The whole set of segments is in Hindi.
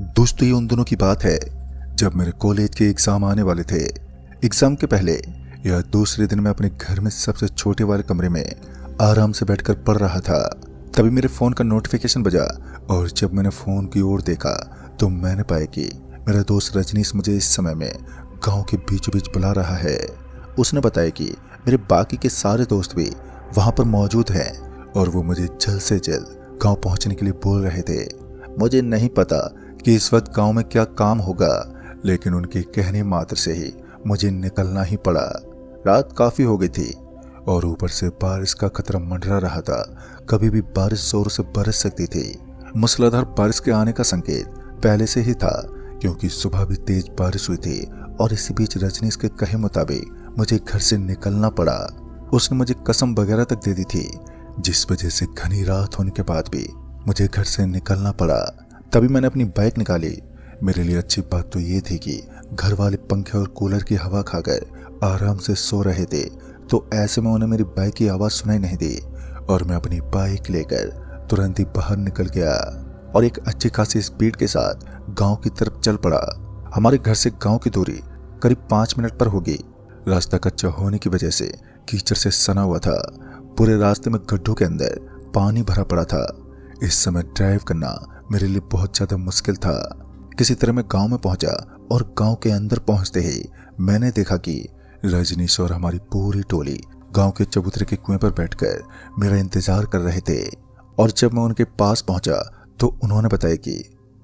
दोस्तों, ये उन दिनों की बात है जब मेरे कॉलेज के एग्जाम आने वाले थे। एग्जाम के पहले या दूसरे दिन मैं अपने घर में सबसे छोटे वाले कमरे में आराम से बैठकर पढ़ रहा था। तभी मेरे फोन का नोटिफिकेशन बजा और जब मैंने फोन की ओर देखा तो मैंने पाया कि मेरा दोस्त रजनीश मुझे इस समय में गांव के बीचों बीच बुला रहा है। उसने बताया कि मेरे बाकी के सारे दोस्त भी वहां पर मौजूद हैं और वो मुझे जल्द से जल्द गांव पहुंचने के लिए बोल रहे थे। मुझे नहीं पता कि इस वक्त गांव में क्या काम होगा, लेकिन उनके कहने मात्र से ही मुझे निकलना ही पड़ा। रात काफी हो गई थी और ऊपर से बारिश का खतरा मंडरा रहा था। कभी भी बारिश जोर से बरस सकती थी। मूसलाधार बारिश के आने का संकेत पहले से ही था, क्योंकि सुबह भी तेज बारिश हुई थी और इसी बीच रजनीश के कहे मुताबिक मुझे घर से निकलना पड़ा। उसने मुझे कसम वगैरह तक दे दी थी, जिस वजह से घनी रात होने के बाद भी मुझे घर से निकलना पड़ा। तभी मैंने अपनी बाइक निकाली। मेरे लिए अच्छी बात तो ये थी कि घर वाले पंखे और कूलर की हवा खाकर आराम से सो रहे थे, तो ऐसे में उन्हें मेरी बाइक की आवाज सुनाई नहीं दी और मैं अपनी बाइक लेकर तुरंत ही बाहर निकल गया और एक अच्छी खासी स्पीड के साथ गांव की तरफ चल पड़ा। हमारे घर से गांव की दूरी करीब 5 मिनट पर होगी। रास्ता कच्चा होने की वजह से कीचड़ से सना हुआ था। पूरे रास्ते में गड्ढों के अंदर पानी भरा पड़ा था। इस समय ड्राइव करना मेरे लिए बहुत ज्यादा मुश्किल था। किसी तरह मैं गांव में पहुंचा और गांव के अंदर पहुंचते ही मैंने देखा कि रजनीश और हमारी पूरी टोली गांव के चबूतरे के कुएं पर बैठकर मेरा इंतजार कर रहे थे। और जब मैं उनके पास पहुंचा तो उन्होंने बताया कि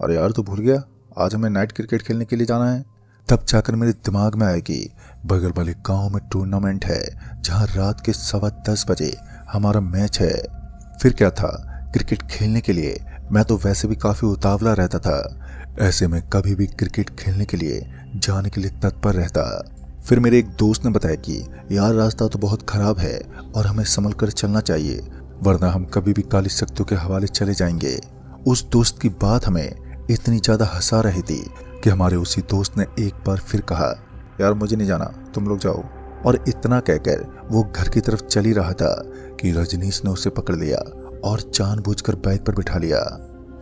अरे यार, तू भूल गया, आज हमें नाइट क्रिकेट खेलने के लिए जाना है। तब जाकर मेरे दिमाग में आया कि बगल वाले गांव में टूर्नामेंट है, जहां रात के 10:15 बजे हमारा मैच है। फिर क्या था, क्रिकेट खेलने के लिए मैं तो वैसे भी काफी उतावला रहता था। ऐसे में कभी भी क्रिकेट खेलने के लिए जाने के लिए तत्पर रहता। फिर मेरे एक दोस्त ने बताया कि यार, रास्ता तो बहुत खराब है और हमें संभल कर चलना चाहिए, वरना हम कभी भी काली शक्तियों के हवाले चले जाएंगे। उस दोस्त की बात हमें इतनी ज्यादा हंसा रही थी कि हमारे उसी दोस्त ने एक बार फिर कहा, यार मुझे नहीं जाना, तुम लोग जाओ। और इतना कहकर वो घर की तरफ चल ही रहा था कि रजनीश ने उसे पकड़ लिया और जानबूझकर बाइक पर बिठा लिया।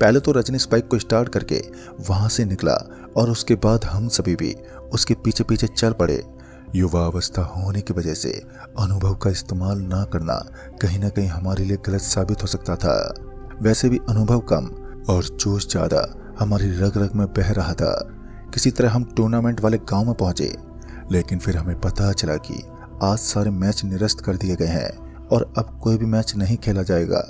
पहले तो रजनीश बाइक को स्टार्ट करके वहां से निकला और उसके बाद हम सभी भी उसके पीछे पीछे चल पड़े। युवा अवस्था होने की वजह से अनुभव का इस्तेमाल ना करना कहीं ना कहीं हमारे लिए गलत साबित हो सकता था। वैसे भी अनुभव कम और जोश ज्यादा हमारी रग रग में बह रहा था। किसी तरह हम टूर्नामेंट वाले गांव में पहुंचे, लेकिन फिर हमें पता चला कि आज सारे मैच निरस्त कर दिए गए हैं और अब कोई भी मैच नहीं खेला जाएगा।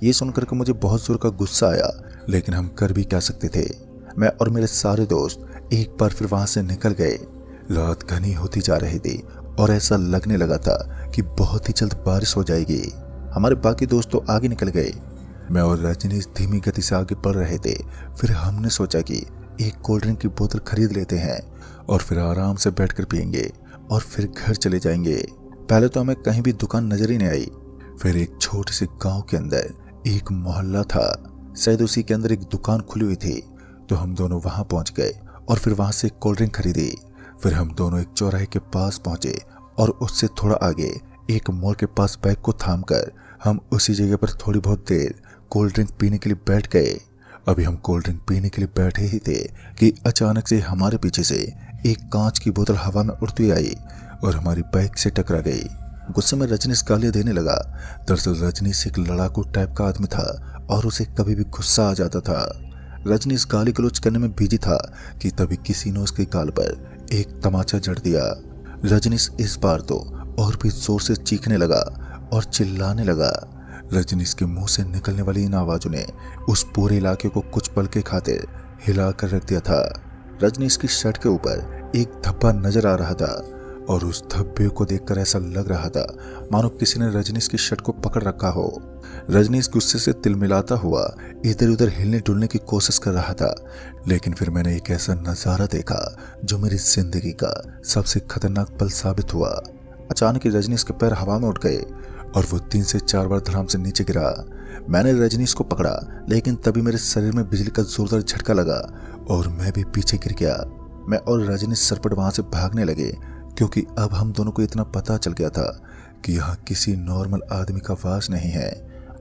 ये सुनकर के मुझे बहुत जोर का गुस्सा आया, लेकिन हम कर भी क्या सकते थे। मैं और मेरे सारे दोस्त एक बार फिर वहां से निकल गए। रात घनी होती जा रही थी और ऐसा लगने लगा था कि बहुत ही जल्द बारिश हो जाएगी। हमारे बाकी दोस्त तो आगे निकल गए। मैं और रजनीश धीमी गति से आगे बढ़ रहे थे। फिर हमने सोचा कि एक कोल्ड ड्रिंक की बोतल खरीद लेते हैं और फिर आराम से बैठकर पियेंगे और फिर घर चले जाएंगे। पहले तो हमें कहीं भी दुकान नजर ही नहीं आई। फिर एक छोटे से गांव के अंदर एक मोहल्ला था, शायद उसी के अंदर एक दुकान खुली हुई थी, तो हम दोनों वहां पहुंच गए और फिर वहां से कोल्ड ड्रिंक खरीदी। फिर हम दोनों एक चौराहे के पास पहुंचे और उससे थोड़ा आगे एक मोड़ के पास बाइक को थामकर हम उसी जगह पर थोड़ी बहुत देर कोल्ड ड्रिंक पीने के लिए बैठ गए। अभी हम कोल्ड ड्रिंक पीने के लिए बैठे ही थे कि अचानक से हमारे पीछे से एक कांच की बोतल हवा में उड़ती हुई आई और हमारी बाइक से टकरा गई। गुस्से में रजनीश गालियां देने लगा। दरअसल रजनीश एक लड़ाकू टाइप का आदमी था और उसे कभी भी गुस्सा आ जाता था। रजनीश गाली गलौज करने में बिजी था कि तभी किसी ने उसके गाल पर एक तमाचा जड़ दिया। रजनीश इस बार तो और भी जोर से चीखने लगा और चिल्लाने लगा। रजनीश के मुंह से निकलने वाली इन आवाजों ने उस पूरे इलाके को कुछ पल के खातिर हिला कर रख दिया था। रजनीश की शर्ट के ऊपर एक धब्बा नजर आ रहा था और उस धब्बे को देखकर ऐसा लग रहा था मानो किसी ने रजनीश की शर्ट को पकड़ रखा हो। रजनीश गुस्से से तिलमिलाता हुआ इधर उधर हिलने डुलने की कोशिश कर रहा था, लेकिन फिर मैंने एक ऐसा नजारा देखा जो मेरी जिंदगी का सबसे खतरनाक पल साबित हुआ। अचानक ही रजनीश के पैर हवा में उठ गए और वो 3 से 4 बार धड़ाम से नीचे गिरा। मैंने रजनीश को पकड़ा, लेकिन तभी मेरे शरीर में बिजली का जोरदार झटका लगा और मैं भी पीछे गिर गया। मैं और रजनीश सरपट वहां से भागने लगे, क्योंकि अब हम दोनों को इतना पता चल गया था कि यहाँ किसी नॉर्मल आदमी का वास नहीं है।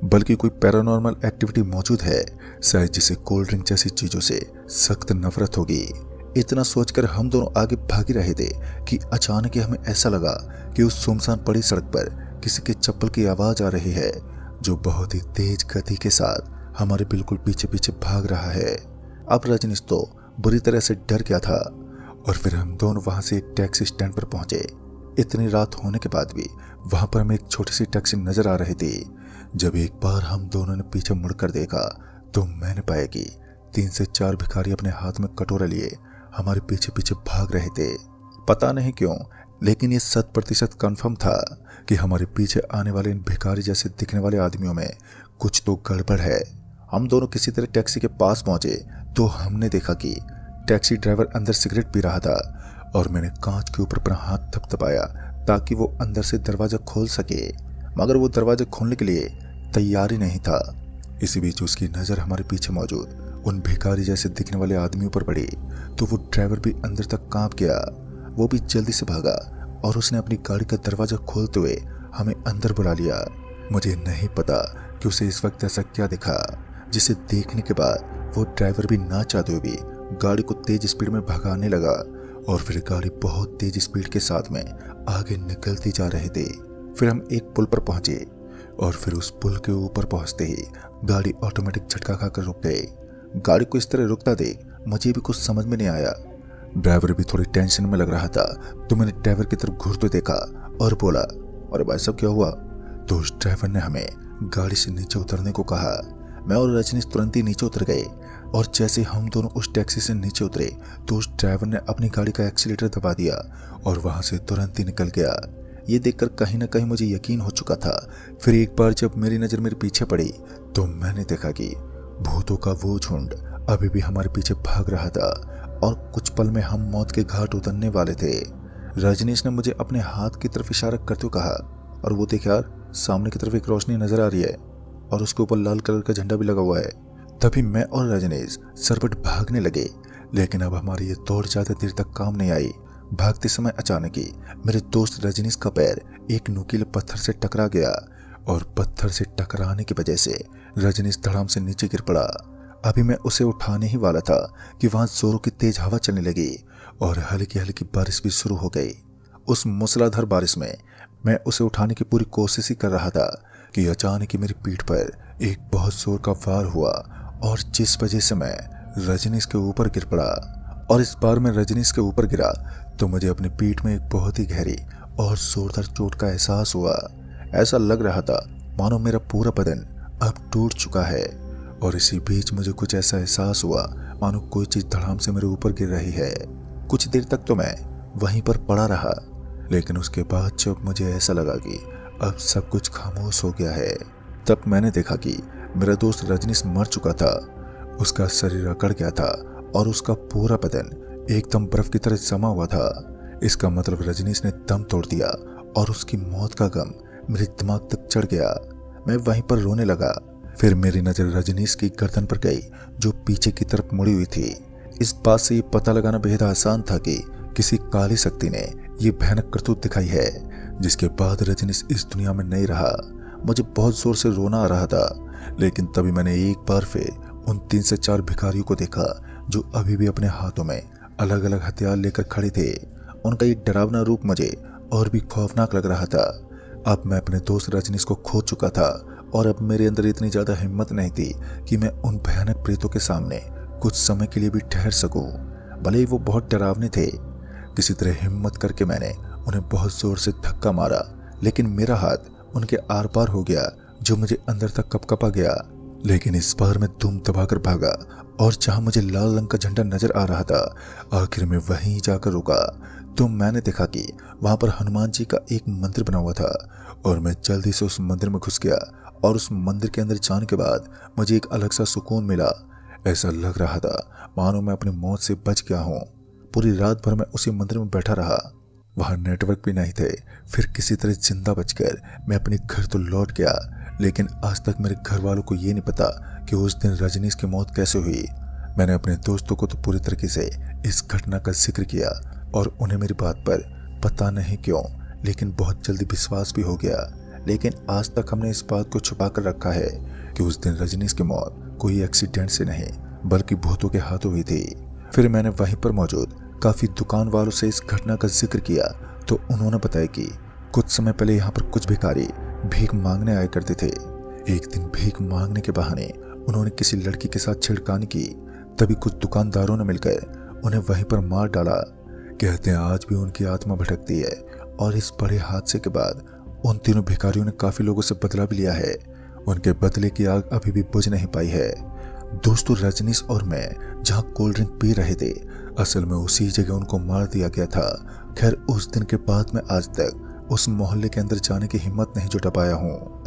बल्कि कोई पैरानॉर्मल एक्टिविटी मौजूद है, शायद जिसे कोल्ड ड्रिंक जैसी चीजों से सख्त नफरत होगी। इतना सोचकर हम दोनों आगे भाग ही रहे थे कि अचानक ही हमें ऐसा लगा कि उस सुनसान पड़ी सड़क पर किसी के चप्पल की आवाज आ रही है, जो बहुत ही तेज गति के साथ हमारे बिल्कुल पीछे पीछे भाग रहा है। अब रजनीश तो बुरी तरह से डर गया था और फिर हम दोनों वहां से एक टैक्सी स्टैंड पर पहुंचे। इतनी रात होने के बाद भी वहां पर हमें एक छोटी सी टैक्सी नजर आ रही थी। जब एक बार हम दोनों ने पीछे मुड़कर देखा तो मैंने पाया कि 3 से 4 भिखारी अपने हाथ में कटोरा लिए हमारे पीछे पीछे भाग रहे थे। पता नहीं क्यों, लेकिन ये 100% कन्फर्म था कि हमारे पीछे आने वाले इन भिखारी जैसे दिखने वाले आदमियों में कुछ तो गड़बड़ है। हम दोनों किसी तरह टैक्सी के पास पहुंचे तो हमने देखा कि टैक्सी ड्राइवर अंदर सिगरेट पी रहा था और मैंने कांच के ऊपर अपना हाथ थपथपाया ताकि वो अंदर से दरवाजा खोल सके, मगर वो दरवाजा खोलने के लिए तैयार ही नहीं था। इसी बीच उसकी नजर हमारे पीछे मौजूद उन भिखारी जैसे दिखने वाले आदमियों पर पड़ी तो वो ड्राइवर भी अंदर तक कांप गया। वो भी जल्दी से भागा और उसने अपनी गाड़ी का दरवाजा खोलते हुए हमें अंदर बुला लिया। मुझे नहीं पता कि उसे इस वक्त ऐसा क्या दिखा, जिसे देखने के बाद वो ड्राइवर भी ना चाहते हुए भी गाड़ी को तेज स्पीड में भगाने लगा और फिर गाड़ी बहुत तेज स्पीड के साथ में आगे निकलती जा रही थी। फिर हम एक पुल पर पहुंचे और फिर उस पुल के ऊपर पहुंचते ही गाड़ी ऑटोमेटिक झटका खाकर रुक गई। गाड़ी को इस तरह रुकता देख मुझे भी कुछ समझ में नहीं आया। ड्राइवर भी थोड़ी टेंशन में लग रहा था तो मैंने ड्राइवर की तरफ घूरते देखा और बोला, अरे भाई साहब क्या हुआ? तो उस ड्राइवर ने हमें गाड़ी से नीचे उतरने को कहा। मैं और रजनीश तुरंत ही नीचे उतर गए और जैसे हम दोनों उस टैक्सी से नीचे उतरे तो उस ड्राइवर ने अपनी गाड़ी का एक्सीलेटर दबा दिया और वहां से तुरंत ही निकल गया। ये देखकर कहीं ना कहीं मुझे यकीन हो चुका था। फिर एक बार जब मेरी नजर मेरे पीछे पड़ी तो मैंने देखा कि भूतों का वो झुंड अभी भी हमारे पीछे भाग रहा था और कुछ पल में हम मौत के घाट उतरने वाले थे। रजनीश ने मुझे अपने हाथ की तरफ इशारा करते हुए कहा, और वो देख यार, सामने की तरफ एक रोशनी नजर आ रही है और उसके ऊपर लाल कलर का झंडा भी लगा हुआ है। तभी मैं और रजनीश सरपट भागने लगे, लेकिन अब हमारी ये दौड़ ज्यादा देर तक काम नहीं आई। भागते समय अचानक ही मेरे दोस्त रजनीश का पैर एक नुकीले पत्थर से टकरा गया और पत्थर से टकराने की वजह से रजनीश धड़ाम से नीचे गिर पड़ा। अभी मैं उसे उठाने ही वाला था कि वहां जोरों की तेज हवा चलने लगी और हल्की हल्की बारिश भी शुरू हो गई। उस मूसलाधार बारिश में मैं उसे उठाने की पूरी कोशिश ही कर रहा था कि अचानक ही मेरी पीठ पर एक बहुत जोर का वार हुआ और जिस वजह से मैं रजनीश के ऊपर गिर पड़ा। और इस बार मैं रजनीश के ऊपर गिरा तो मुझे अपनी पीठ में एक बहुत ही गहरी और जोरदार चोट का एहसास हुआ। ऐसा लग रहा था मानो मेरा पूरा बदन अब टूट चुका है। और इसी बीच मुझे कुछ ऐसा एहसास हुआ मानो कोई चीज धड़ाम से मेरे ऊपर गिर रही है। कुछ देर तक तो मैं वहीं पर पड़ा रहा, लेकिन उसके बाद जब मुझे ऐसा लगा कि अब सब कुछ खामोश हो गया है, तब मैंने देखा कि मेरा दोस्त रजनीश मर चुका था। उसका शरीर अकड़ गया था और उसका पूरा बदन एकदम बर्फ की तरह जमा हुआ था। इसका मतलब रजनीश ने दम तोड़ दिया और उसकी मौत का गम मेरे दिमाग तक चढ़ गया। मैं वहीं पर रोने लगा। फिर मेरी नजर रजनीश की गर्दन पर गई जो पीछे की तरफ मुड़ी हुई थी। इस बात से ये पता लगाना बेहद आसान था कि किसी काली शक्ति ने ये भयानक करतूत दिखाई है, जिसके बाद रजनीश इस दुनिया में नहीं रहा। मुझे बहुत जोर से रोना आ रहा था, लेकिन तभी मैंने एक बार फिर उन 3 से 4 भिखारियों को देखा जो अभी भी अपने हाथों में अलग अलग हथियार लेकर खड़े थे। उनका ये डरावना रूप मुझे और भी खौफनाक लग रहा था। अब मैं अपने दोस्त रजनीश को खो चुका था और अब मेरे अंदर इतनी ज्यादा हिम्मत नहीं थी कि मैं उन भयानक प्रेतों के सामने कुछ समय के लिए भी ठहर सकूं। भले ही वो बहुत डरावने थे। किसी तरह हिम्मत करके मैंने उन्हें बहुत जोर से धक्का मारा, लेकिन मेरा हाथ उनके आर पार हो गया जो मुझे अंदर तक कपकपा गया। लेकिन इस बार मैं दुम दबाकर भागा और जहां मुझे लाल रंग का झंडा नजर आ रहा था, आखिर में वहीं जाकर रुका तो मैंने देखा कि वहां पर हनुमान जी का एक मंदिर बना हुआ था और मैं जल्दी से उस मंदिर में घुस गया। और उस मंदिर के अंदर जाने के बाद मुझे एक अलग सा सुकून मिला। ऐसा लग रहा था मानो मैं अपनी मौत से बच गया हूँ। पूरी रात भर मैं उसी मंदिर में बैठा रहा। वहां नेटवर्क भी नहीं थे। फिर किसी तरह जिंदा बचकर मैं अपने घर तो लौट गया, लेकिन आज तक मेरे घर वालों को ये नहीं पता कि उस दिन रजनीश की मौत कैसे हुई। मैंने अपने दोस्तों को तो पूरी तरीके से इस घटना का जिक्र किया और उन्हें मेरी बात पर पता नहीं क्यों लेकिन बहुत जल्दी विश्वास भी हो गया। लेकिन आज तक हमने इस बात को छुपा कर रखा है कि उस दिन रजनीश की मौत कोई एक्सीडेंट से नहीं बल्कि भूतों के हाथों हुई थी। फिर मैंने वहीं पर मौजूद काफी दुकान वालों से इस घटना का जिक्र किया तो उन्होंने बताया कि कुछ समय पहले यहाँ पर कुछ भिखारी भीख मांगने आया करते थे। एक दिन भीख मांगने के बहाने उन्होंने किसी लड़की के साथ छेड़खानी की, तभी कुछ दुकानदारों ने मिलकर उन्हें वहीं पर मार डाला। कहते हैं आज भी उनकी आत्मा भटकती है और इस बड़े हादसे के बाद उन तीनों भिखारियों ने काफी लोगों से बदला भी लिया है। उनके बदले की आग अभी भी बुझ नहीं पाई है। दोस्तों, रजनीश और मैं जहां कोल्ड ड्रिंक पी रहे थे, असल में उसी जगह उनको मार दिया गया था। खैर, उस दिन के बाद मैं आज तक उस मोहल्ले के अंदर जाने की हिम्मत नहीं जुटा पाया हूँ।